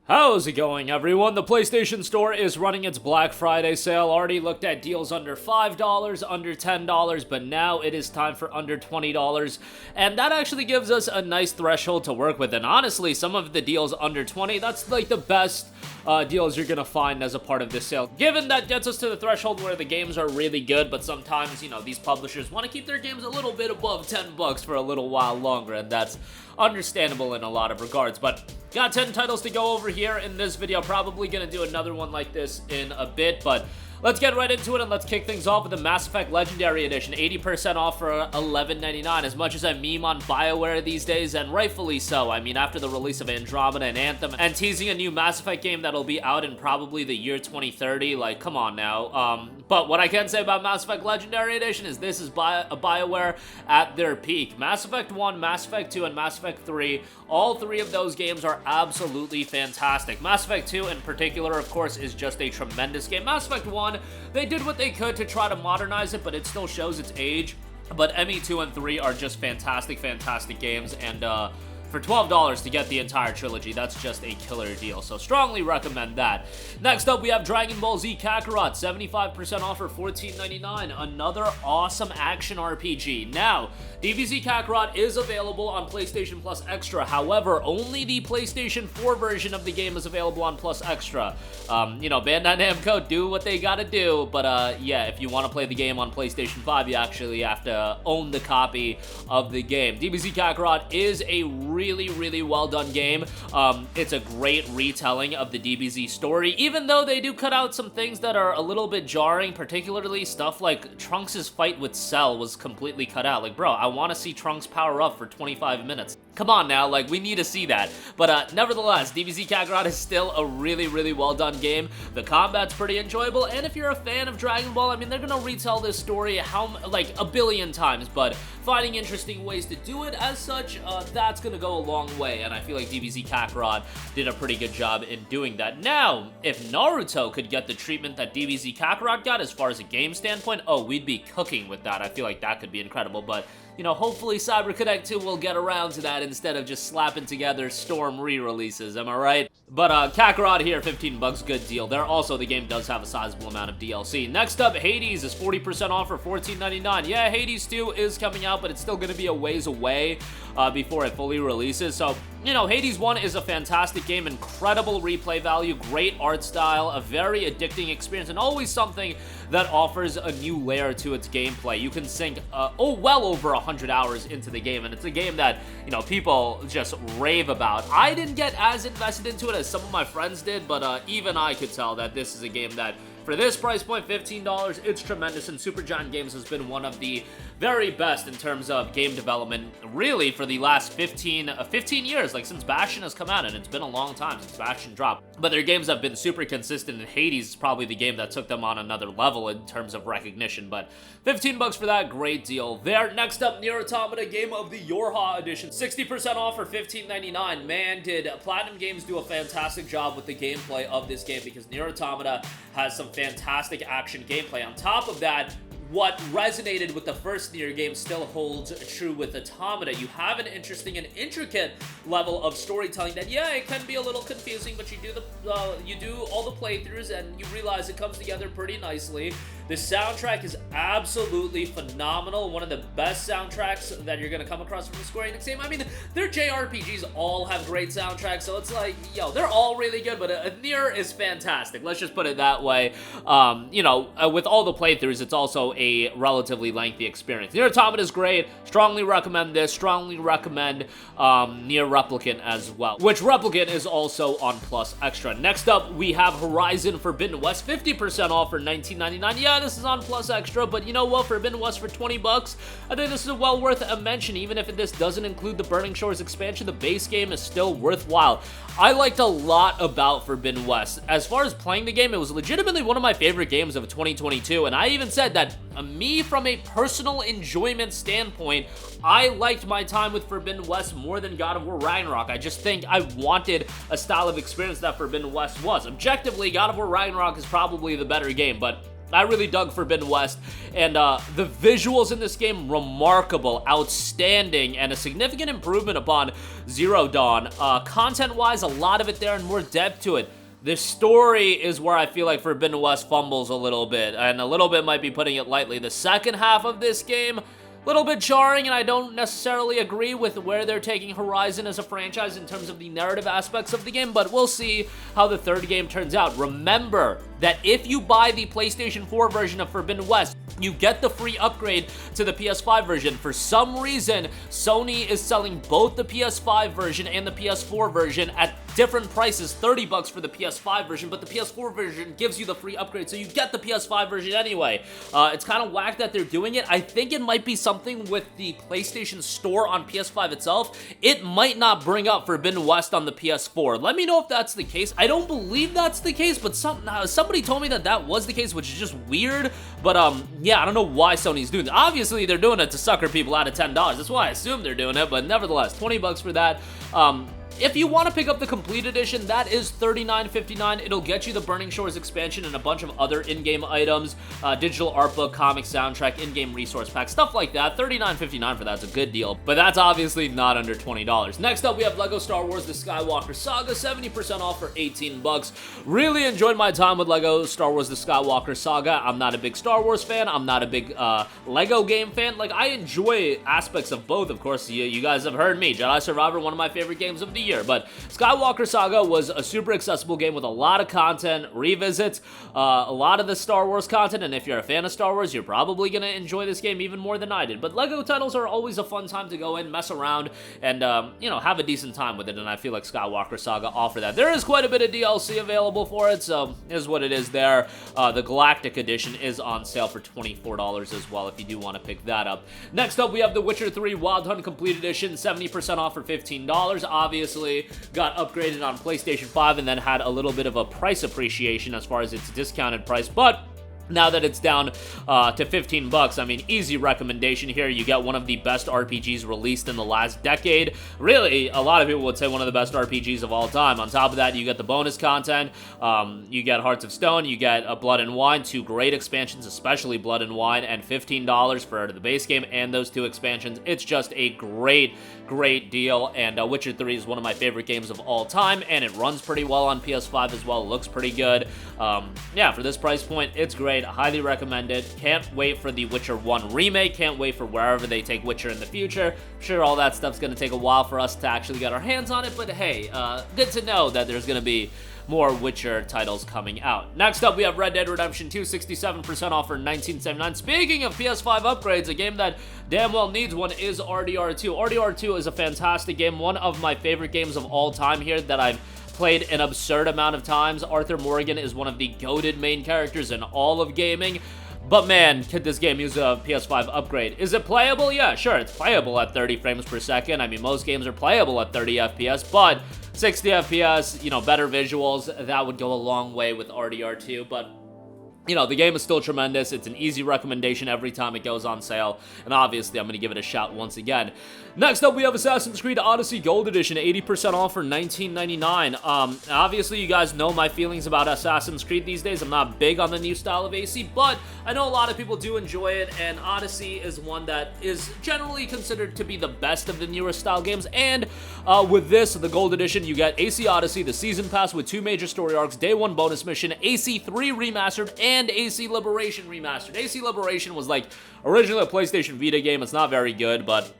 How's it going, everyone? The PlayStation Store is running its Black Friday sale. Already looked at deals under $5, under $10, but now it is time for under $20. And that actually gives us a nice threshold to work with. And honestly, some of the deals under $20, that's like the best deals you're gonna find as a part of this sale. Given that gets us to the threshold where the games are really good, but sometimes, you know, these publishers want to keep their games a little bit above $10 for a little while longer, and that's understandable in a lot of regards. But got 10 titles to go over here in this video. Probably gonna do another one like this in a bit, but let's get right into it and let's kick things off with the Mass Effect Legendary Edition. 80% off for $11.99. As much as I meme on BioWare these days, and rightfully so. I mean, after the release of Andromeda and Anthem, and teasing a new Mass Effect game that'll be out in probably the year 2030, like, come on now. But what I can say about Mass Effect Legendary Edition is this is BioWare at their peak. Mass Effect 1, Mass Effect 2, and Mass Effect 3, all three of those games are absolutely fantastic. Mass Effect 2 in particular, of course, is just a tremendous game. Mass Effect 1, they did what they could to try to modernize it, but it still shows its age. But ME2 and 3 are just fantastic, fantastic games, and for $12 to get the entire trilogy, that's just a killer deal, so strongly recommend that. Next up, we have Dragon Ball Z Kakarot, 75% off for $14.99, another awesome action RPG. Now, DBZ Kakarot is available on PlayStation Plus Extra, however, only the PlayStation 4 version of the game is available on Plus Extra. You know, Bandai Namco, do what they gotta do, but yeah, if you want to play the game on PlayStation 5, you actually have to own the copy of the game. DBZ Kakarot is a really well done game. It's a great retelling of the DBZ story, even though they do cut out some things that are a little bit jarring, particularly stuff like Trunks' fight with Cell was completely cut out. Like, bro, I want to see Trunks power up for 25 minutes. Come on now, like, we need to see that. But nevertheless, DBZ Kakarot is still a really well done game. The combat's pretty enjoyable, and if you're a fan of Dragon Ball, I mean, they're gonna retell this story like a billion times, but finding interesting ways to do it as such, that's gonna go a long way, and I feel like DBZ Kakarot did a pretty good job in doing that. Now, if Naruto could get the treatment that DBZ Kakarot got as far as a game standpoint, oh, we'd be cooking with that. I feel like that could be incredible, but you know, hopefully CyberConnect 2 will get around to that instead of just slapping together Storm re-releases, am I right? But Kakarot here, $15, good deal. There also, the game does have a sizable amount of DLC. Next up, Hades is 40% off for $14.99. Yeah, Hades 2 is coming out, but it's still gonna be a ways away before it fully releases. So, you know, Hades 1 is a fantastic game, incredible replay value, great art style, a very addicting experience, and always something that offers a new layer to its gameplay. You can sink, well over 100 hours into the game, and it's a game that, you know, people just rave about. I didn't get as invested into it as some of my friends did, but even I could tell that this is a game that, for this price point, $15, it's tremendous, and Supergiant Games has been one of the very best in terms of game development, really, for the last 15 years, like since Bastion has come out, and it's been a long time since Bastion dropped. But their games have been super consistent, and Hades is probably the game that took them on another level in terms of recognition, but $15 for that, great deal there. Next up, NieR Automata Game of the YoRHa Edition, 60% off for $15.99. Man, did Platinum Games do a fantastic job with the gameplay of this game, because NieR Automata has some fantastic action gameplay. On top of that, what resonated with the first NieR game still holds true with Automata. You have an interesting and intricate level of storytelling that, yeah, it can be a little confusing, but you do all the playthroughs and you realize it comes together pretty nicely. The soundtrack is absolutely phenomenal. One of the best soundtracks that you're going to come across from the Square Enix game. I mean, their JRPGs all have great soundtracks, so it's like, yo, they're all really good, but NieR is fantastic. Let's just put it that way. You know, with all the playthroughs, it's also a relatively lengthy experience. NieR Automata is great. Strongly recommend this. Strongly recommend NieR Replicant as well, which Replicant is also on Plus Extra. Next up, we have Horizon Forbidden West, 50% off for $19.99. Yeah, this is on Plus Extra, but you know what? Forbidden West for $20, I think this is well worth a mention. Even if this doesn't include the Burning Shores expansion, the base game is still worthwhile. I liked a lot about Forbidden West. As far as playing the game, it was legitimately one of my favorite games of 2022, and I even said that me, from a personal enjoyment standpoint, I liked my time with Forbidden West more than God of War Ragnarok. I just think I wanted a style of experience that Forbidden West was. Objectively, God of War Ragnarok is probably the better game, but I really dug Forbidden West, and the visuals in this game, remarkable, outstanding, and a significant improvement upon Zero Dawn. Content-wise, a lot of it there and more depth to it. The story is where I feel like Forbidden West fumbles a little bit, and a little bit might be putting it lightly. The second half of this game, little bit jarring, and I don't necessarily agree with where they're taking Horizon as a franchise in terms of the narrative aspects of the game, but we'll see how the third game turns out. Remember that if you buy the PlayStation 4 version of Forbidden West, you get the free upgrade to the PS5 version. For some reason, Sony is selling both the PS5 version and the PS4 version at different prices. $30 for the PS5 version, but the PS4 version gives you the free upgrade, so you get the PS5 version anyway. It's kind of whack that they're doing it. I think it might be something with the PlayStation Store on PS5 itself. It might not bring up Forbidden West on the PS4. Let me know if that's the case. I don't believe that's the case, but somebody told me that that was the case, which is just weird. But yeah, I don't know why Sony's doing that. Obviously, they're doing it to sucker people out of $10. That's why I assume they're doing it, but nevertheless, $20 for that. If you want to pick up the complete edition, that is $39.59. It'll get you the Burning Shores expansion and a bunch of other in-game items, digital art book, comic soundtrack, in-game resource pack, stuff like that. $39.59 for that's a good deal, but that's obviously not under $20. Next up, we have LEGO Star Wars The Skywalker Saga, 70% off for $18. Really enjoyed my time with LEGO Star Wars The Skywalker Saga. I'm not a big Star Wars fan. I'm not a big LEGO game fan. Like, I enjoy aspects of both, of course. You guys have heard me. Jedi Survivor, one of my favorite games of the year, but Skywalker Saga was a super accessible game with a lot of content, revisits, a lot of the Star Wars content, and if you're a fan of Star Wars, you're probably going to enjoy this game even more than I did. But LEGO titles are always a fun time to go in, mess around, and, you know, have a decent time with it, and I feel like Skywalker Saga offer that. There is quite a bit of DLC available for it, so is what it is there. The Galactic Edition is on sale for $24 as well if you do want to pick that up. Next up, we have The Witcher 3 Wild Hunt Complete Edition, 70% off for $15. Obviously, got upgraded on PlayStation 5 and then had a little bit of a price appreciation as far as its discounted price, but now that it's down to $15, I mean, easy recommendation here. You get one of the best RPGs released in the last decade. Really, a lot of people would say one of the best RPGs of all time. On top of that, you get the bonus content. You get Hearts of Stone. You get Blood and Wine, two great expansions, especially Blood and Wine, and $15 for the base game and those two expansions. It's just a great deal, and Witcher 3 is one of my favorite games of all time, and it runs pretty well on PS5 as well. It looks pretty good. Yeah, for this price point, it's great. I highly recommend it. Can't wait for the Witcher 1 remake. Can't wait for wherever they take Witcher in the future. I'm sure all that stuff's going to take a while for us to actually get our hands on it, but hey, good to know that there's going to be more Witcher titles coming out. Next up, we have Red Dead Redemption 2, 67% off for $19.79. Speaking of PS5 upgrades, a game that damn well needs one is RDR2. RDR2 is a fantastic game, one of my favorite games of all time here that I've played an absurd amount of times. Arthur Morgan is one of the goated main characters in all of gaming. But man, could this game use a PS5 upgrade? Is it playable? Yeah, sure, it's playable at 30 frames per second. I mean, most games are playable at 30 FPS, but 60 FPS, you know, better visuals, that would go a long way with RDR2, but you know, the game is still tremendous. It's an easy recommendation every time it goes on sale, and obviously I'm going to give it a shot once again. Next up, we have Assassin's Creed Odyssey Gold Edition, 80% off for $19.99. Obviously, you guys know my feelings about Assassin's Creed these days. I'm not big on the new style of AC, but I know a lot of people do enjoy it, and Odyssey is one that is generally considered to be the best of the newer style games, and with this, the Gold Edition, you get AC Odyssey, the Season Pass with 2 major story arcs, Day 1 bonus mission, AC 3 Remastered, and AC Liberation Remastered. AC Liberation was like originally a PlayStation Vita game. It's not very good, but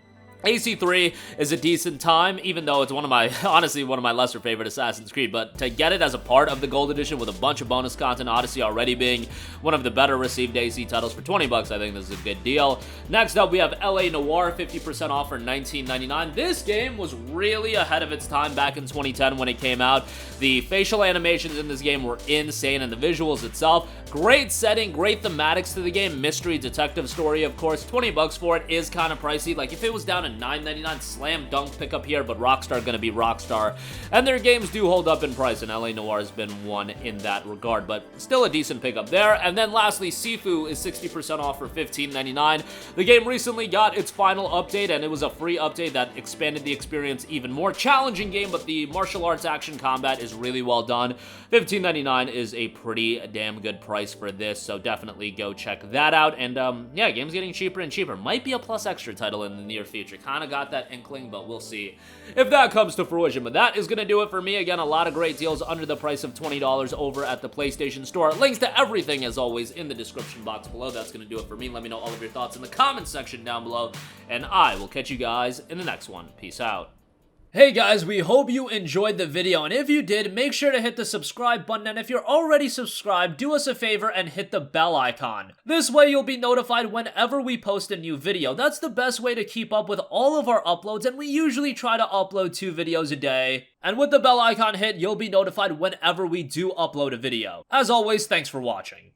AC3 is a decent time, even though it's one of my, honestly, one of my lesser favorite Assassin's Creed, but to get it as a part of the Gold Edition with a bunch of bonus content, Odyssey already being one of the better received AC titles for $20, I think this is a good deal. Next up, we have LA Noire, 50% off for $19.99. This game was really ahead of its time back in 2010 when it came out. The facial animations in this game were insane, and the visuals itself, great setting, great thematics to the game, mystery detective story, of course. $20 for it is kind of pricey. Like, if it was down to $8.99, $9.99 slam dunk pickup here, but Rockstar gonna be Rockstar. And their games do hold up in price, and LA Noire has been one in that regard, but still a decent pickup there. And then lastly, Sifu is 60% off for $15.99. The game recently got its final update, and it was a free update that expanded the experience even more. Challenging game, but the martial arts action combat is really well done. $15.99 is a pretty damn good price for this, so definitely go check that out. And yeah, game's getting cheaper and cheaper. Might be a Plus Extra title in the near future. Kind of got that inkling, but we'll see if that comes to fruition. But that is going to do it for me. Again, a lot of great deals under the price of $20 over at the PlayStation Store. Links to everything, as always, in the description box below. That's going to do it for me. Let me know all of your thoughts in the comment section down below, and I will catch you guys in the next one. Peace out. Hey guys, we hope you enjoyed the video, and if you did, make sure to hit the subscribe button, and if you're already subscribed, do us a favor and hit the bell icon. This way you'll be notified whenever we post a new video. That's the best way to keep up with all of our uploads, and we usually try to upload 2 videos a day. And with the bell icon hit, you'll be notified whenever we do upload a video. As always, thanks for watching.